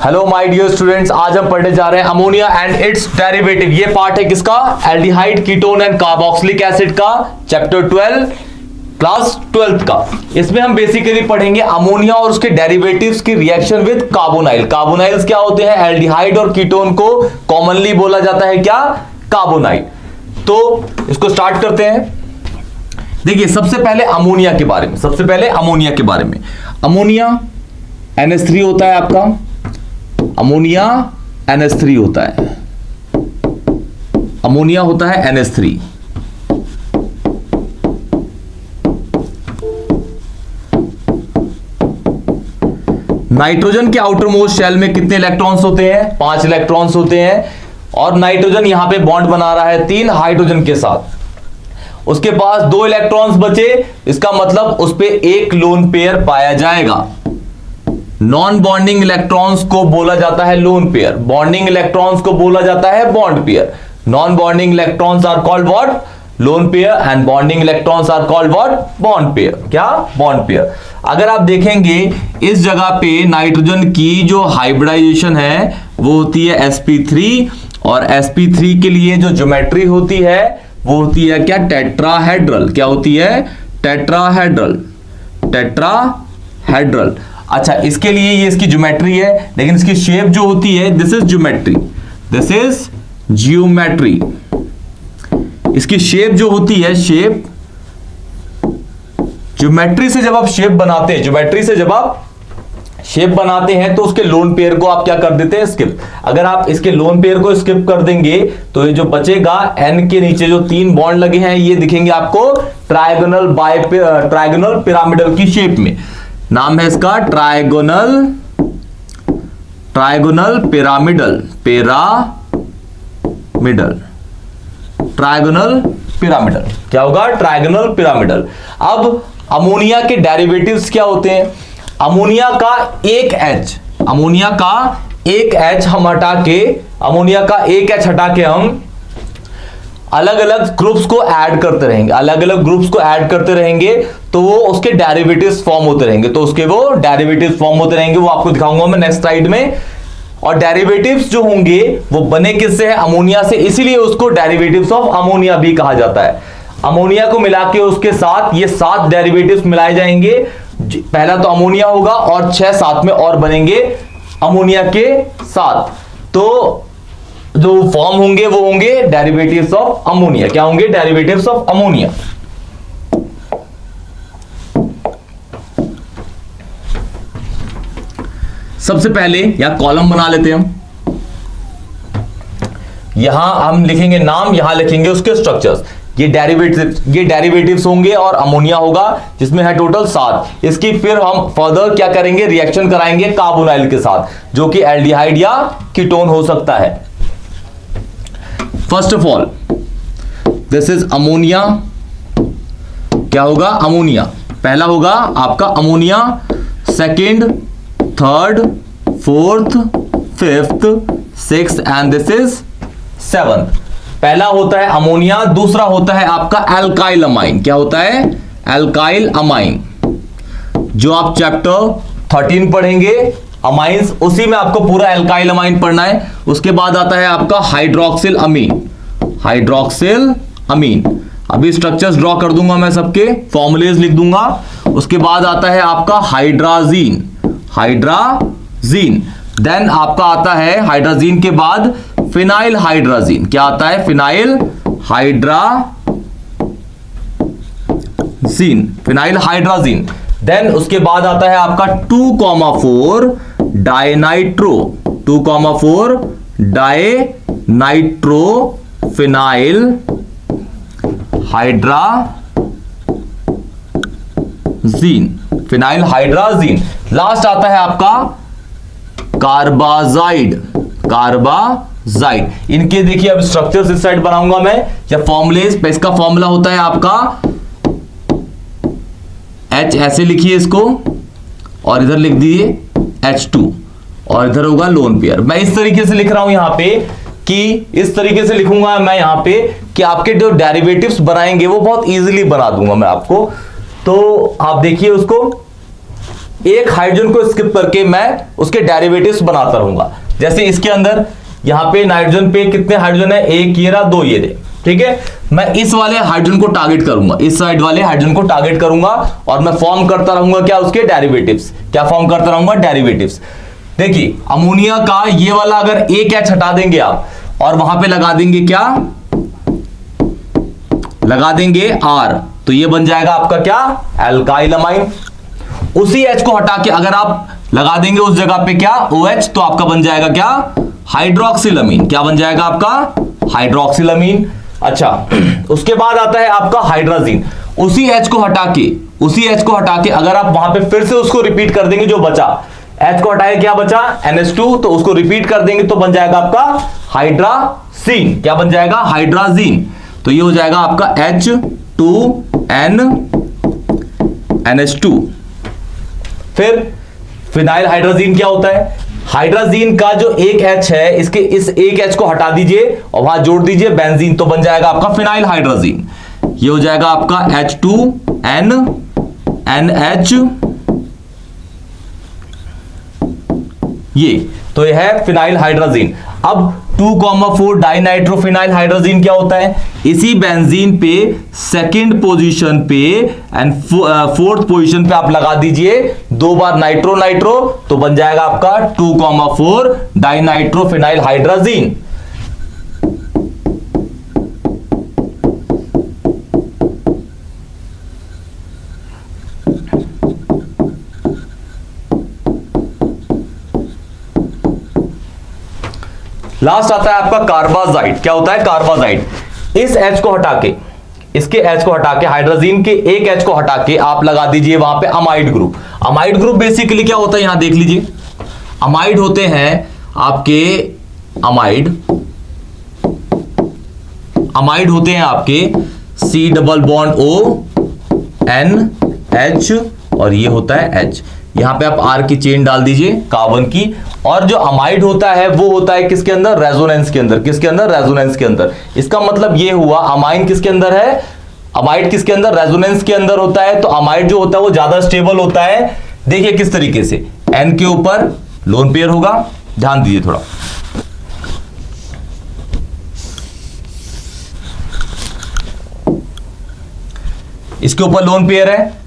Hello my dear students, आज हम पढ़ने जा रहे हैं अमोनिया एंड इट्स डेरिवेटिव। ये पार्ट है किसका? Aldehyde, ketone and carboxylic acid का, चैप्टर 12 क्लास 12th का। इसमें हम बेसिकली पढ़ेंगे अमोनिया और उसके डेरिवेटिव्स की रिएक्शन विद कार्बोनाइल। कार्बोनाइल्स क्या होते हैं? एल्डिहाइड और कीटोन को कॉमनली बोला जाता है क्या? कार्बोनाइल। तो इसको स्टार्ट करते हैं। देखिए सबसे पहले अमोनिया के बारे में, अमोनिया NH3 होता है आपका, अमोनिया NH3 होता है, अमोनिया होता है NH3। नाइट्रोजन के आउटर मोस्ट शेल में कितने इलेक्ट्रॉन्स होते हैं? 5 इलेक्ट्रॉन्स होते हैं। और नाइट्रोजन यहां पे बॉन्ड बना रहा है 3 हाइड्रोजन के साथ। उसके पास 2 इलेक्ट्रॉन्स बचे, इसका मतलब उस पे एक लोन पेयर पाया जाएगा। नॉन बॉन्डिंग इलेक्ट्रॉन्स को बोला जाता है लोन पेयर, बॉन्डिंग इलेक्ट्रॉन्स को बोला जाता है bond pair. Non bonding electrons are called what? Lone pair and bonding electrons are called what? Bond pair. क्या? Bond pair. अगर आप देखेंगे इस जगह पे नाइट्रोजन की जो हाइब्रिडाइजेशन है वो होती है sp3, और sp3 के लिए जो ज्योमेट्री होती है वो होती है क्या? टेट्राहेड्रल। क्या होती है? टेट्राहेड्रल। टेट्राहेड्रल। अच्छा, इसके लिए ये इसकी ज्योमेट्री है, लेकिन इसकी शेप जो होती है, this is geometry, this is geometry. इसकी शेप जो होती है, शेप, ज्योमेट्री से जब आप शेप बनाते हैं, ज्योमेट्री से जब आप शेप बनाते हैं तो उसके लोन पेयर को आप क्या कर देते हैं? स्किप। अगर आप इसके लोन पेयर को स्किप कर देंगे तो ये जो बचेगा, N के नीचे जो 3 बॉन्ड लगे हैं ये दिखेंगे आपको ट्रायगोनल पिरामिडल की शेप में। नाम है इसका ट्रायगोनल पिरामिडल, ट्रायगोनल पिरामिडल। क्या होगा? Trigonal pyramidal. अब अमोनिया के डेरिवेटिव्स क्या होते हैं? अमोनिया का एक H हम हटा के, अमोनिया का एक H हटा के हम अलग अलग ग्रुप्स को ऐड करते रहेंगे, अलग अलग ग्रुप्स को ऐड करते रहेंगे तो वो उसके डेरिवेटिव्स फॉर्म होते रहेंगे, तो उसके वो डेरिवेटिव्स फॉर्म होते रहेंगे। वो आपको दिखाऊंगा मैं नेक्स्ट स्लाइड में। और डेरिवेटिव्स जो होंगे वो बने किससे है? अमोनिया से, इसीलिए उसको डेरिवेटिव्स ऑफ अमोनिया भी कहा जाता है। अमोनिया को मिला के उसके साथ ये 7 डेरिवेटिव्स मिलाए जाएंगे। पहला तो अमोनिया होगा और 6 साथ में और बनेंगे अमोनिया के साथ, तो जो फॉर्म होंगे वो होंगे डेरिवेटिव्स ऑफ अमोनिया। क्या होंगे? Derivatives of ammonia. सबसे पहले यहां कॉलम बना लेते हैं हम। यहां हम लिखेंगे नाम, यहां लिखेंगे उसके स्ट्रक्चर्स। ये डेरिवेटिव्स होंगे और अमोनिया होगा जिसमें है टोटल 7। इसकी फिर हम फर्दर क्या करेंगे? रिएक्शन कराएंगे कार्बोनाइल के साथ, जो कि एल्डिहाइड या कीटोन हो सकता है। First of all this is ammonia. क्या होगा? अमोनिया। पहला होगा आपका ammonia, second, third, fourth, fifth, sixth and this is 7th। पहला होता है अमोनिया, दूसरा होता है आपका एल्काइल अमाइन। क्या होता है? एल्काइल अमाइन, जो आप चैप्टर 13 पढ़ेंगे अमाइंस, उसी में आपको पूरा एल्काइल अमाइन पढ़ना है। उसके बाद आता है आपका हाइड्रोक्सिल अमीन, हाइड्रोक्सिल अमीन। अभी स्ट्रक्चर्स ड्रॉ कर दूंगा मैं, सबके फॉर्मूलेज लिख दूंगा। उसके बाद आता है आपका हाइड्राजीन, हाइड्राजीन। देन आपका आता है हाइड्राजीन के बाद फिनाइल हाइड्राजीन। क्या आता है? Phenyl hydrazine, phenyl hydrazine. Then उसके बाद आता है आपका 2,4 dinitro, 2,4 dinitro phenyl hydrazine, phenyl hydrazine. Last आता है आपका कार्बाजाइड, कार्बाजाइड। इनके देखिए अब स्ट्रक्चर्स इस साइड बनाऊंगा मैं, या फॉर्मुलेज। इसका फॉर्मूला होता है आपका H, ऐसे लिखिए इसको, और इधर लिख दीजिए H2, और इधर होगा लोन पेयर। मैं इस तरीके से लिख रहा हूं यहां पे, कि इस तरीके से लिखूंगा मैं यहां पे कि आपके जो डेरिवेटिव्स बनाएंगे वो बहुत इजीली बना दूंगा मैं आपको। तो आप देखिए उसको, एक हाइड्रोजन को स्किप करके मैं उसके डेरिवेटिव्स बनाता रहूंगा। जैसे इसके अंदर यहां पे नाइट्रोजन पे कितने हाइड्रोजन है, एक ये रहा, दो ये रहे, ठीक है। मैं इस वाले हाइड्रोजन को टारगेट करूंगा, इस साइड वाले हाइड्रोजन को टारगेट करूंगा और मैं फॉर्म करता रहूंगा क्या, उसके डेरिवेटिव्स। क्या फॉर्म करता रहूंगा, डेरिवेटिव्स। देखिए अमोनिया का ये वाला अगर एक एच हटा देंगे आप और वहां पे लगा देंगे क्या, लगा देंगे आर, तो ये बन जाएगा आपका क्या, एल्काइल अमाइन। उसी एच को हटा के अगर आप लगा देंगे उस जगह पे क्या, OH, तो आपका बन जाएगा क्या, हाइड्रोक्सिल अमीन। क्या बन जाएगा आपका, हाइड्रोक्सिल अमीन। अच्छा उसके बाद आता है आपका हाइड्राजीन। उसी एच को हटा के अगर आप वहां पे फिर से उसको रिपीट कर देंगे, जो बचा एच को हटाए क्या बचा, NH2, तो उसको रिपीट कर देंगे तो बन जाएगा आपका हाइड्राजीन। क्या बन जाएगा, हाइड्राजीन। तो ये हो जाएगा आपका H2N NH2। फिर फिनाइल हाइड्राजीन क्या होता है, हाइड्राजीन का जो एक H है, इसके इस एक H को हटा दीजिए और वहां जोड़ दीजिए बेंजीन, तो बन जाएगा आपका फिनाइल हाइड्राजीन। ये हो जाएगा आपका H2N NH, ये तो ये है फिनाइल हाइड्राजीन। अब 2,4 डाइनाइट्रोफिनाइल हाइड्राजीन क्या होता है, इसी बेंजीन पे सेकंड पोजीशन पे एंड फोर्थ पोजीशन पे आप लगा दीजिए दो बार नाइट्रो नाइट्रो, तो बन जाएगा आपका 2,4 डाइनाइट्रोफिनाइल हाइड्राजीन। लास्ट आता है आपका कार्बाजाइड। क्या होता है, कार्बाजाइड। इस H को हटा के, इसके H को हटा के, हाइड्रोजीन के एक H को हटा के आप लगा दीजिए वहां पे amide group. Amide group basically क्या होता है, यहां देख लीजिए, अमाइड होते हैं आपके, अमाइड होते हैं आपके C double bond O N H और ये होता है H। यहां पे आप R की चेन डाल दीजिए कार्बन की, और जो अमाइड होता है वो होता है किसके अंदर, रेजोनेंस के अंदर। किसके अंदर, रेजोनेंस के अंदर। इसका मतलब ये हुआ अमाइन किसके अंदर है, अमाइड किसके अंदर, रेजोनेंस के अंदर होता है। तो अमाइड जो होता है वो ज्यादा स्टेबल होता है। देखिए किस तरीके से, N के ऊपर लोन पेयर होगा, ध्यान दीजिए थोड़ा, इसके ऊपर लोन पेयर है,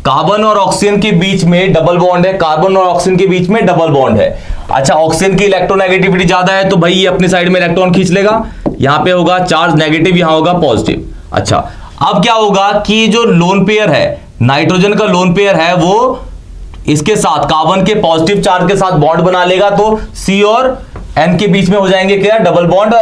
कार्बन और ऑक्सीजन के बीच में डबल बॉन्ड है, कार्बन और ऑक्सीजन के बीच में डबल बॉन्ड है। अच्छा ऑक्सीजन की इलेक्ट्रोनेगेटिविटी ज्यादा है तो भाई ये अपनी साइड में इलेक्ट्रॉन खींच लेगा, यहां पे होगा चार्ज नेगेटिव, यहां होगा पॉजिटिव। अच्छा अब क्या होगा कि जो लोन पेयर है, नाइट्रोजन का लोन पेयर है, वो इसके साथ कार्बन के पॉजिटिव चार्ज के साथ बॉन्ड बना लेगा, तो C और N के बीच में हो जाएंगे क्या, डबल बॉन्ड।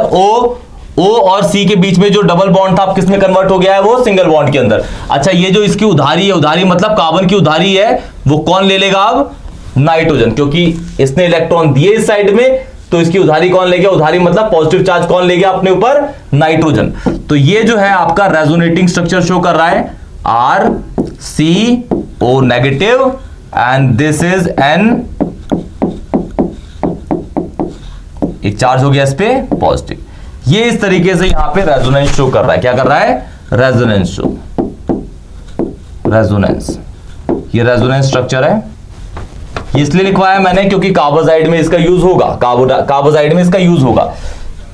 O और C के बीच में जो डबल बॉन्ड था किस में कन्वर्ट हो गया है, वो सिंगल बॉन्ड के अंदर। अच्छा ये जो इसकी उधारी है, उधारी मतलब कार्बन की उधारी है, वो कौन ले लेगा अब, नाइट्रोजन, क्योंकि इसने इलेक्ट्रॉन दिए इस साइड में, तो इसकी उधारी कौन ले गया, उधारी मतलब पॉजिटिव चार्ज कौन ले गया अपने ऊपर, नाइट्रोजन। तो ये जो है आपका रेजोनेटिंग स्ट्रक्चर शो कर रहा है, RCO negative and this is N, एक चार्ज हो गया इस पे पॉजिटिव। ये इस तरीके से यहां पे रेजोनेंस शो कर रहा है। क्या कर रहा है, रेजोनेंस शो, रेजोनेंस, ये रेजोनेंस स्ट्रक्चर है। ये इसलिए लिखवाया मैंने क्योंकि कार्बोजाइड में इसका यूज होगा, कार्बोजाइड में इसका यूज होगा।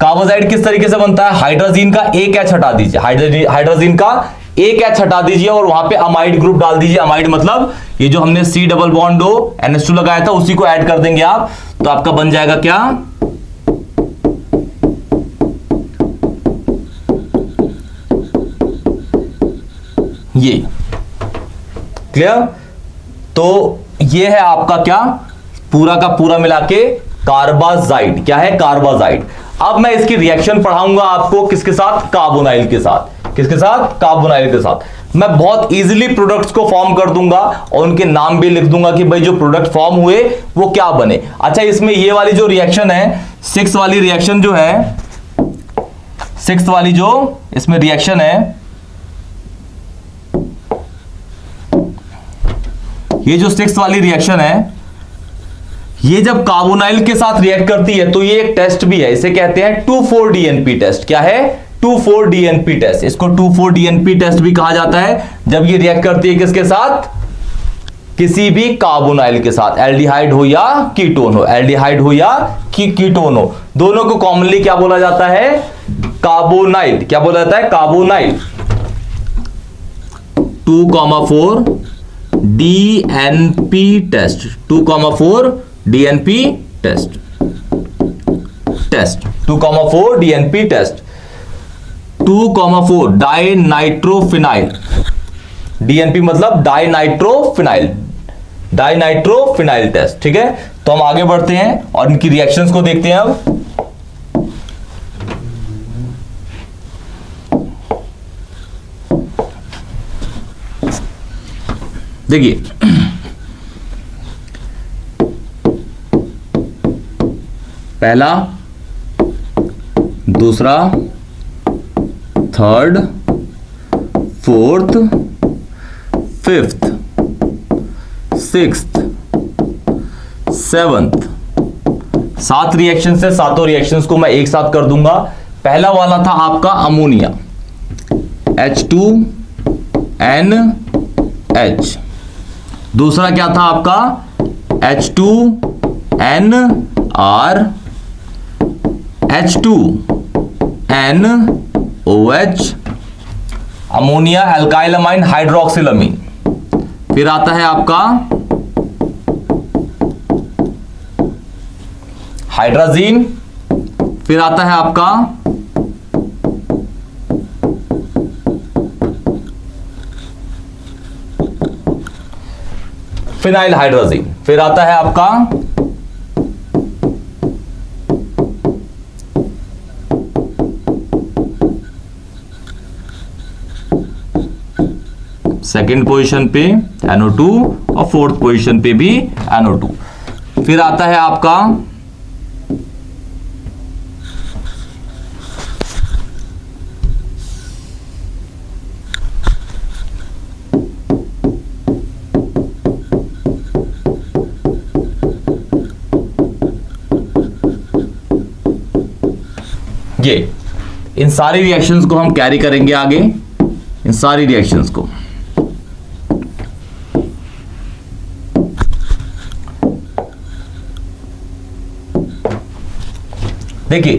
कार्बोजाइड किस तरीके से बनता है, हाइड्रोजीन का एक H हटा दीजिए, हाइड्रोजीन का एक H हटा दीजिए और वहां पे अमाइड ग्रुप डाल दीजिए। अमाइड मतलब ये जो हमने C double bond O NH2 लगाया था उसी को ऐड कर देंगे आप, तो आपका बन जाएगा क्या, ये। क्लियर। तो ये है आपका क्या, पूरा का पूरा मिला के कार्बाजाइड। क्या है, कार्बाजाइड। अब मैं इसकी रिएक्शन पढ़ाऊंगा आपको किसके साथ, कार्बोनाइल के साथ। किसके साथ, कार्बोनाइल के साथ। मैं बहुत इजीली प्रोडक्ट्स को फॉर्म कर दूंगा और उनके नाम भी लिख दूंगा कि भाई जो प्रोडक्ट फॉर्म हुए वो क्या बने। अच्छा इसमें ये वाली जो रिएक्शन है, 6 वाली रिएक्शन जो है, 6 वाली जो इसमें रिएक्शन है, ये जो 6 वाली रिएक्शन है, ये जब कार्बोनाइल के साथ रिएक्ट करती है तो ये एक टेस्ट भी है, इसे कहते हैं 2,4-DNP टेस्ट। क्या है, 2,4-DNP टेस्ट। इसको 2,4-DNP टेस्ट भी कहा जाता है जब ये रिएक्ट करती है किसके साथ, किसी भी कार्बोनाइल के साथ, एल्डिहाइड हो या कीटोन हो, एल्डिहाइड हो या कीटोन हो, दोनों को कॉमनली क्या बोला जाता है? कार्बोनाइल। क्या बोला जाता है? Carbonyl. 2,4 DNP test, 2,4 DNP test, 2,4 DNP test, 2,4 dinitrophenyl, DNP मतलब डाइनाइट्रोफिनाइल, डाइनाइट्रोफिनाइल टेस्ट। ठीक है, तो हम आगे बढ़ते हैं और इनकी रिएक्शंस को देखते हैं। अब देखिए, पहला, दूसरा, third, fourth, fifth, sixth, seventh, 7 reaction है। सातों रिएक्शंस को मैं एक साथ कर दूंगा। पहला वाला था आपका अमोनिया, H2NH। दूसरा क्या था आपका? H2NR, H2NOH, ammonia एल्काइलमाइन हाइड्रोक्सिलमीन। फिर आता है आपका हाइड्राजीन। फिर आता है आपका फिनाइल हाइड्राजीन। फिर आता है आपका सेकेंड पोजीशन पे NO2 और फोर्थ पोजीशन पे भी NO2। फिर आता है आपका ये। इन सारी रिएक्शंस को हम कैरी करेंगे आगे, इन सारी रिएक्शंस को। देखिए,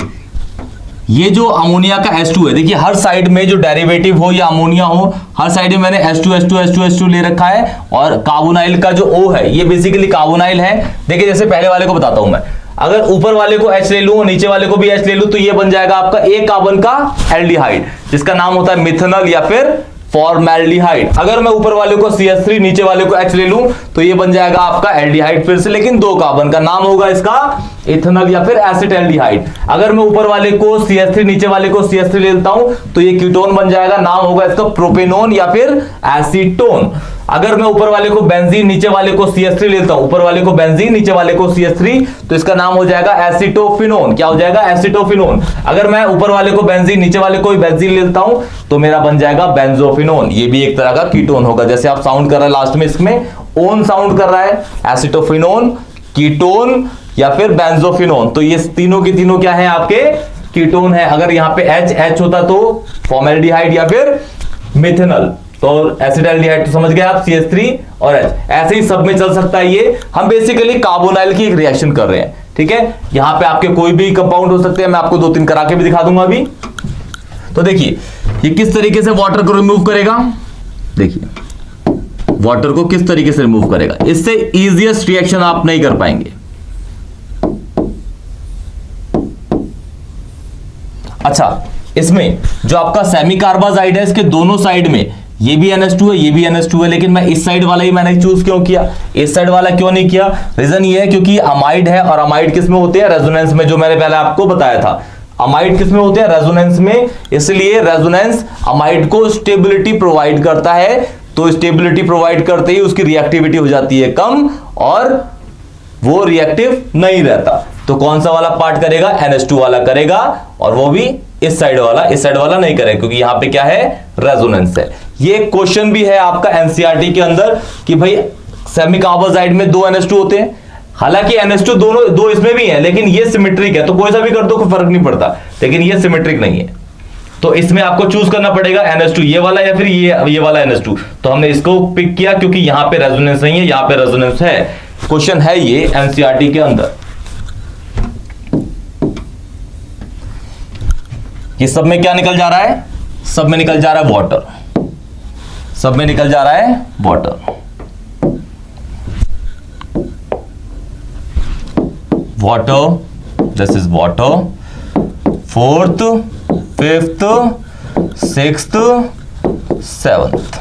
ये जो अमोनिया का H2 है, देखिए हर साइड में जो डेरिवेटिव हो या अमोनिया हो, हर साइड में मैंने H2 ले रखा है। और कार्बोनाइल का जो O है, ये बेसिकली कार्बोनाइल है। देखिए, जैसे पहले वाले को बताता हूं मैं, अगर ऊपर वाले को H ले लूं और नीचे वाले को भी H ले लूं, तो ये बन जाएगा आपका एक कार्बन का एल्डिहाइड, जिसका नाम होता है मिथेनॉल या फिर फॉर्मेल्डिहाइड। अगर मैं ऊपर वाले को CH3 नीचे वाले को H ले लूं, तो ये बन जाएगा आपका एल्डिहाइड फिर से, लेकिन 2 कार्बन का, नाम होगा इसका इथेनॉल या फिर एसिटाल्डिहाइड। अगर मैं ऊपर वाले को CH3 नीचे वाले को CH3 ले लेता हूं, तो ये कीटोन बन जाएगा, नाम होगा इसका प्रोपेनोन या फिर एसीटोन। अगर मैं ऊपर वाले को बेंजीन नीचे वाले को CH3 लेता हूं, ऊपर वाले को बेंजीन नीचे वाले को CH3, तो इसका नाम हो जाएगा एसिटोफिनोन। क्या हो जाएगा? एसिटोफिनोन। अगर मैं ऊपर वाले को बेंजीन नीचे वाले को बेंजीन लेता हूं, तो मेरा बन जाएगा बेंजोफिनोन। ये भी एक तरह का कीटोन होगा। जैसे आप साउंड कर रहे हैं लास्ट में, इसमें ओन साउंड कर रहा है, एसिटोफिनोन, कीटोन या फिर बेंजोफिनोन। तो ये तीनों के तीनों क्या है? आपके कीटोन है। अगर यहाँ पे H होता तो फॉर्मेल्डिहाइड या फिर मिथेनॉल, तो एसिटाल्डिहाइड तो समझ गए आप, CH3 और H। ऐसे ही सब में चल सकता है ये। हम बेसिकली कार्बोनाइल की एक रिएक्शन कर रहे हैं। ठीक है, यहां पे आपके कोई भी कंपाउंड हो सकते हैं, मैं आपको 2-3 करा के भी दिखा दूंगा अभी। तो देखिए, ये किस तरीके से वाटर को रिमूव करेगा। देखिए, वाटर को किस तरीके से रिमूव करेगा। इससे इजीएस्ट रिएक्शन आप नहीं कर पाएंगे। अच्छा, इसमें जो आपका सेमी कार्बाजाइड है, इसके दोनों साइड में ये भी NH2 है, ये भी NH2 है, लेकिन मैं इस साइड वाला ही मैंने चूज क्यों किया, इस साइड वाला क्यों नहीं किया? रीजन ये है क्योंकि अमाइड है, और अमाइड किस में होते हैं? रेजोनेंस में, जो मैंने पहले आपको बताया था। अमाइड किस में होते हैं? रेजोनेंस में। इसलिए रेजोनेंस अमाइड को स्टेबिलिटी प्रोवाइड करता है, तो स्टेबिलिटी प्रोवाइड करते ही उसकी रिएक्टिविटी हो जाती है कम, और वो रिएक्टिव नहीं रहता। तो कौन सा वाला पार्ट करेगा? NH2 वाला करेगा, और वो भी इस साइड वाला नहीं करेगा, क्योंकि यहां पे क्या है? रेजोनेंस है। ये क्वेश्चन भी है आपका NCERT के अंदर कि भाई सेमी कार्बाजाइड में 2 NH2 होते हैं। हालांकि NH2 दोनों 2 इसमें भी है, लेकिन ये सिमेट्रिक है, तो कोई सा भी कर दो कोई फर्क नहीं पड़ता, लेकिन ये सिमेट्रिक नहीं है। तो इसमें आपको चूज करना पड़ेगा NH2 ये वाला या फिर ये वाला NH2। तो हमने इसको पिक किया क्योंकि यहां पे रेजोनेंस नहीं है, यहां पे रेजोनेंस है। क्वेश्चन है ये एनसीईआरटी के अंदर। ये सब में क्या निकल जा रहा है? सब में निकल जा रहा है वाटर, सब में निकल जा रहा है water. Water, this is water. Fourth, fifth, sixth, seventh.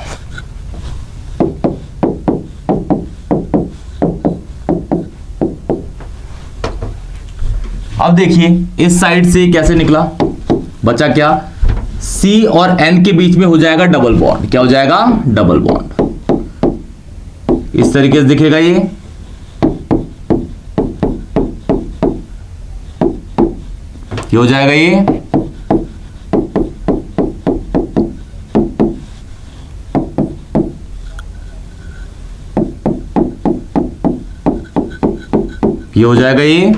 अब देखिए इस साइड से कैसे निकला, बचा क्या? C और N के बीच में हो जाएगा डबल बॉन्ड। क्या हो जाएगा? Double bond. इस तरीके से दिखेगा ये हो जाएगा ये हो जाएगा ये।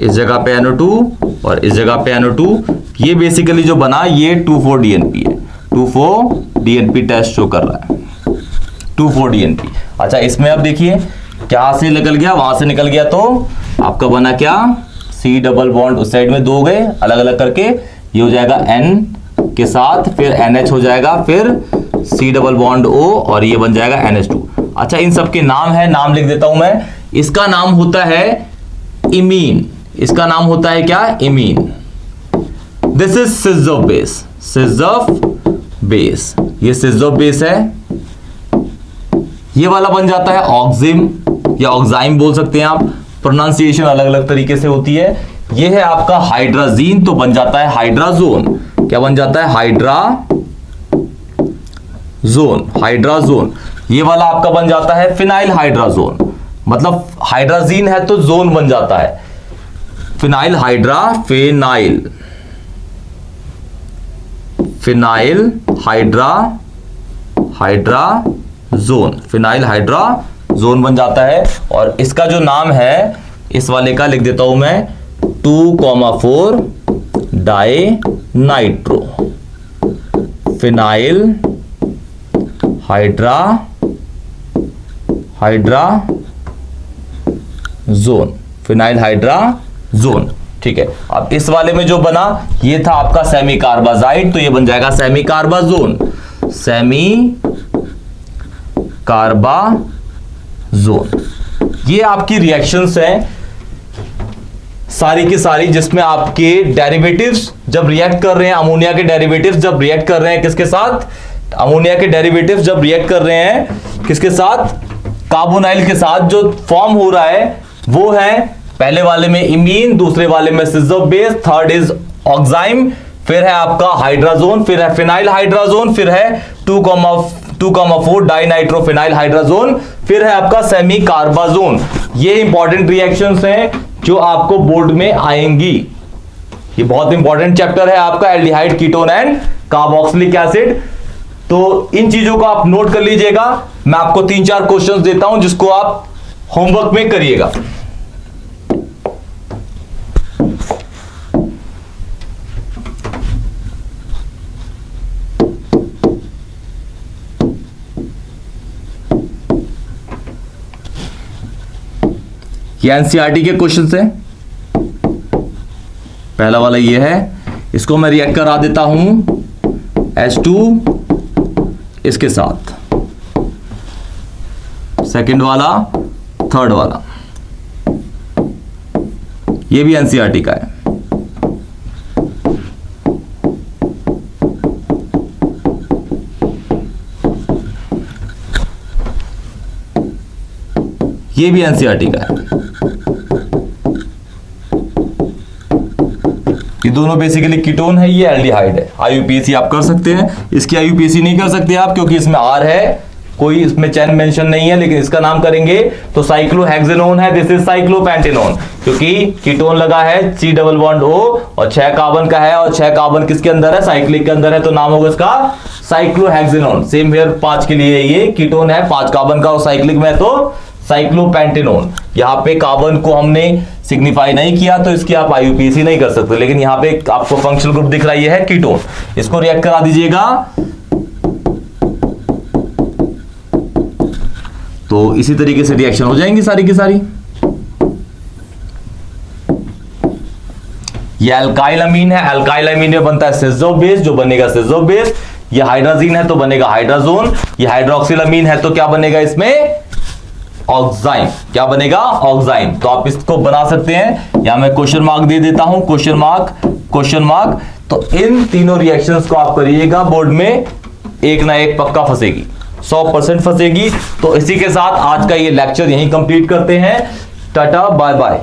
इस जगह पे NO2 और इस जगह पे NO2। ये बेसिकली जो बना ये 2,4-DNP है। 2,4-DNP टेस्ट शो कर रहा है, 2,4-DNP। अच्छा इसमें अब देखिए क्या से निकल गया, वहां से निकल गया, तो आपका बना क्या? C डबल बॉन्ड उस साइड में 2 गए अलग अलग करके। ये हो जाएगा N के साथ, फिर NH हो जाएगा, फिर C डबल बॉन्ड O और ये बन जाएगा NH2। अच्छा इन सब के नाम है, नाम लिख देता हूं मैं। इसका नाम होता है इमीन। इसका नाम होता है क्या? I mean. This is sis of base, sis of base. ये सिस ऑफ बेस है। ये वाला बन जाता है ऑक्सिम या ऑक्साइम बोल सकते हैं आप, प्रोनाउंसिएशन अलग अलग तरीके से होती है। ये है आपका हाइड्राजीन, तो बन जाता है हाइड्राजोन। क्या बन जाता है? Hydrazone, hydrazone. ये वाला आपका बन जाता है फिनाइल हाइड्राजोन, मतलब हाइड्राजीन है तो जोन बन जाता है phenyl hydra, phenyl, phenyl hydra, hydrazone, phenyl hydrazone बन जाता है। और इसका जो नाम है इस वाले का लिख देता हूं मैं 2,4 di nitro, phenyl hydra, hydrazone, phenyl hydrazone. ठीक है। अब इस वाले में जो बना ये था आपका सेमी कार्बाजाइड, तो ये बन जाएगा सेमी कार्बाजोन, सेमी कार्बाजोन। ये आपकी रिएक्शंस हैं सारी की सारी, जिसमें आपके डेरिवेटिव्स जब रिएक्ट कर रहे हैं, अमोनिया के डेरिवेटिव्स जब रिएक्ट कर रहे हैं किसके साथ? अमोनिया के डेरिवेटिव्स जब रिएक्ट कर रहे हैं किसके साथ? कार्बोनाइल के साथ। जो फॉर्म हो रहा है वो है पहले वाले में इमीन, दूसरे वाले में सिस of base, third is oxime, फिर है आपका हाइड्राजोन, फिर है फिनाइल हाइड्राजोन, फिर है 2,4 डाइनाइट्रो फिनाइल हाइड्राजोन, फिर है आपका सेमी कार्बाजोन। ये इंपॉर्टेंट रिएक्शंस हैं जो आपको बोर्ड में आएंगी। ये बहुत इंपॉर्टेंट चैप्टर है आपका, aldehyde, ketone and carboxylic acid. तो इन चीजों को आप नोट कर लीजिएगा। मैं आपको 3-4 क्वेश्चंस देता हूं जिसको आप होमवर्क में करिएगा। ये एनसीईआरटी के क्वेश्चन है। पहला वाला ये है, इसको मैं रिएक्ट करा देता हूं H2 इसके साथ, सेकंड वाला, थर्ड वाला, ये भी एनसीईआरटी का है। ये भी एनसीईआरटी का है। ये दोनों बेसिकली कीटोन है, ये एल्डिहाइड है। आईयूपीएसी आप कर सकते हैं, इसकी आईयूपीएसी नहीं कर सकते आप क्योंकि इसमें आर है, कोई इसमें चेन मेंशन नहीं है, लेकिन इसका नाम करेंगे तो साइक्लोहेक्सेनोन है, दिस इज साइक्लोपेंटेनोन, क्योंकि कीटोन लगा है C डबल बॉन्ड O और 6 कार्बन का है, और 6 कार्बन किसके अंदर है, साइक्लिक के अंदर है, तो नाम होगा इसका साइक्लोहेक्सेनोन। सेम हियर 5 के लिए ये कीटोन है 5 कार्बन का, और साइक्लिक में तो साइक्लोपेंटेनोन। यहाँ पे कार्बन को हमने सिग्निफाई नहीं किया तो इसकी आप IUPAC नहीं कर सकते, लेकिन यहाँ पे आपको फंक्शनल ग्रुप दिख रहा है, ये है कीटोन, इसको रिएक्ट करा दीजिएगा। तो इसी तरीके से रिएक्शन हो जाएंगी सारी की सारी। ये अल्काइल अमीन है, अल्काइल अमीन में बनता है सिजो बेस, जो बनेगा सिजो बेस। ये हाइड्राजीन है तो बनेगा हाइड्राजोन। ये हाइड्रोक्सिल अमीन है तो क्या बनेगा इसमें, ऑक्साइन। क्या बनेगा, ऑक्साइन। तो आप इसको बना सकते हैं, यहां मैं क्वेश्चन मार्क दे देता हूं, क्वेश्चन मार्क, क्वेश्चन मार्क। तो इन तीनों रिएक्शंस को आप करिएगा, बोर्ड में एक ना एक पक्का फंसेगी, 100% फंसेगी। तो इसी के साथ आज का ये लेक्चर यहीं कंप्लीट करते हैं। Tata bye bye.